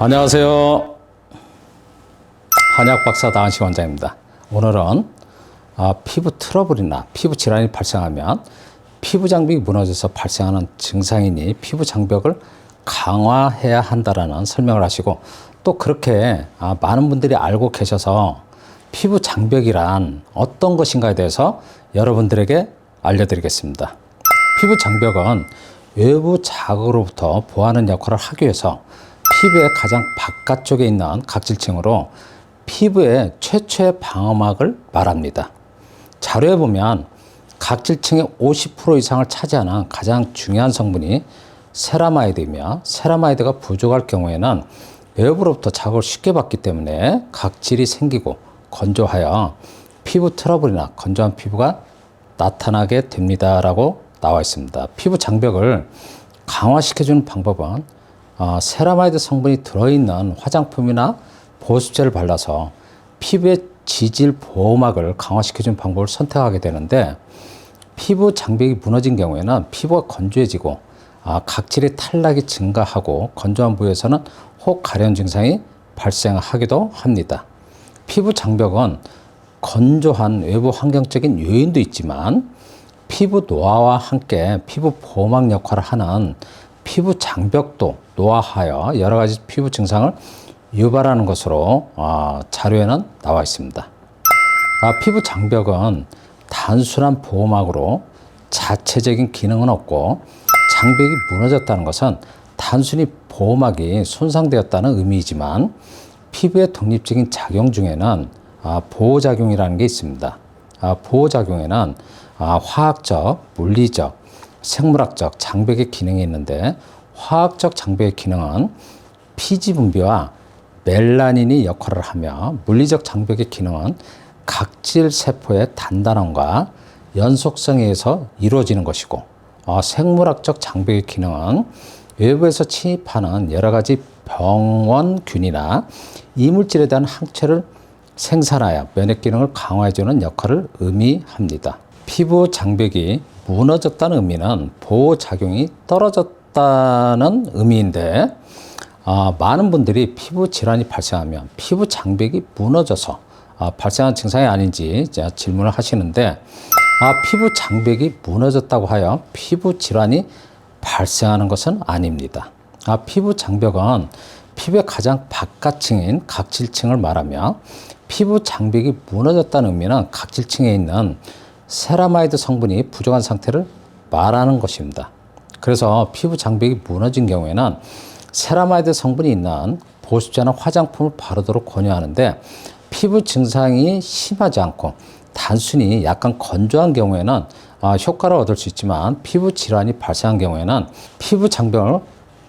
안녕하세요. 한약박사 다한식 원장입니다. 오늘은 피부 트러블이나 피부 질환이 발생하면 피부 장벽이 무너져서 발생하는 증상이니 피부 장벽을 강화해야 한다라는 설명을 하시고, 또 그렇게 많은 분들이 알고 계셔서 피부 장벽이란 어떤 것인가에 대해서 여러분들에게 알려드리겠습니다. 피부 장벽은 외부 자극으로부터 보호하는 역할을 하기 위해서 피부의 가장 바깥쪽에 있는 각질층으로 피부의 최초의 방어막을 말합니다. 자료에 보면 각질층의 50% 이상을 차지하는 가장 중요한 성분이 세라마이드이며, 세라마이드가 부족할 경우에는 외부로부터 자극을 쉽게 받기 때문에 각질이 생기고 건조하여 피부 트러블이나 건조한 피부가 나타나게 됩니다라고 나와 있습니다. 피부 장벽을 강화시켜주는 방법은 세라마이드 성분이 들어있는 화장품이나 보습제를 발라서 피부의 지질 보호막을 강화시켜주는 방법을 선택하게 되는데, 피부 장벽이 무너진 경우에는 피부가 건조해지고 각질의 탈락이 증가하고 건조한 부위에서는 혹 가려운 증상이 발생하기도 합니다. 피부 장벽은 건조한 외부 환경적인 요인도 있지만 피부 노화와 함께 피부 보호막 역할을 하는 피부 장벽도 노화하여 여러 가지 피부 증상을 유발하는 것으로 자료에는 나와 있습니다. 피부 장벽은 단순한 보호막으로 자체적인 기능은 없고, 장벽이 무너졌다는 것은 단순히 보호막이 손상되었다는 의미이지만 피부의 독립적인 작용 중에는 보호작용이라는 게 있습니다. 보호작용에는 화학적, 물리적, 생물학적 장벽의 기능이 있는데, 화학적 장벽의 기능은 피지 분비와 멜라닌이 역할을 하며, 물리적 장벽의 기능은 각질 세포의 단단함과 연속성에 의해서 이루어지는 것이고, 생물학적 장벽의 기능은 외부에서 침입하는 여러 가지 병원균이나 이물질에 대한 항체를 생산하여 면역 기능을 강화해주는 역할을 의미합니다. 피부 장벽이 무너졌다는 의미는 보호작용이 떨어졌다는 의미인데, 많은 분들이 피부 질환이 발생하면 피부 장벽이 무너져서 발생한 증상이 아닌지 질문을 하시는데, 피부 장벽이 무너졌다고 하여 피부 질환이 발생하는 것은 아닙니다. 피부 장벽은 피부의 가장 바깥층인 각질층을 말하며, 피부 장벽이 무너졌다는 의미는 각질층에 있는 세라마이드 성분이 부족한 상태를 말하는 것입니다. 그래서 피부 장벽이 무너진 경우에는 세라마이드 성분이 있는 보습제나 화장품을 바르도록 권유하는데, 피부 증상이 심하지 않고 단순히 약간 건조한 경우에는 효과를 얻을 수 있지만, 피부 질환이 발생한 경우에는 피부 장벽을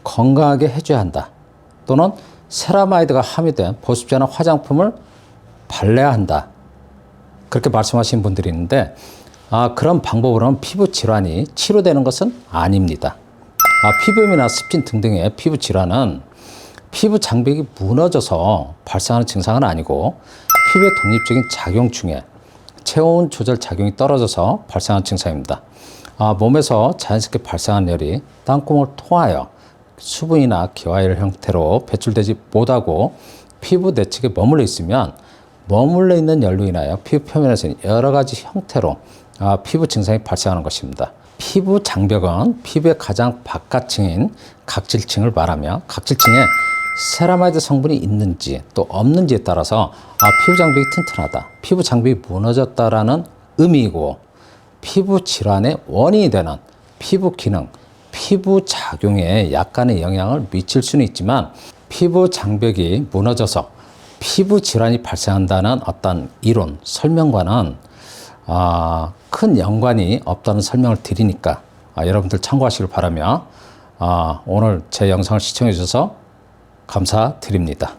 건강하게 해줘야 한다, 또는 세라마이드가 함유된 보습제나 화장품을 발라야 한다, 그렇게 말씀하시는 분들이 있는데, 그런 방법으로는 피부 질환이 치료되는 것은 아닙니다. 피부염이나 습진 등등의 피부 질환은 피부 장벽이 무너져서 발생하는 증상은 아니고, 피부의 독립적인 작용 중에 체온 조절 작용이 떨어져서 발생하는 증상입니다. 몸에서 자연스럽게 발생한 열이 땅구멍을 통하여 수분이나 기화열 형태로 배출되지 못하고 피부 내측에 머물러 있으면, 머물러 있는 열로 인하여 피부 표면에서 여러 가지 형태로 피부 증상이 발생하는 것입니다. 피부 장벽은 피부의 가장 바깥층인 각질층을 말하며, 각질층에 세라마이드 성분이 있는지 또 없는지에 따라서 피부 장벽이 튼튼하다, 피부 장벽이 무너졌다라는 의미이고, 피부 질환의 원인이 되는 피부 기능, 피부 작용에 약간의 영향을 미칠 수는 있지만, 피부 장벽이 무너져서 피부 질환이 발생한다는 어떤 이론, 설명과는 큰 연관이 없다는 설명을 드리니까 여러분들 참고하시길 바라며, 오늘 제 영상을 시청해 주셔서 감사드립니다.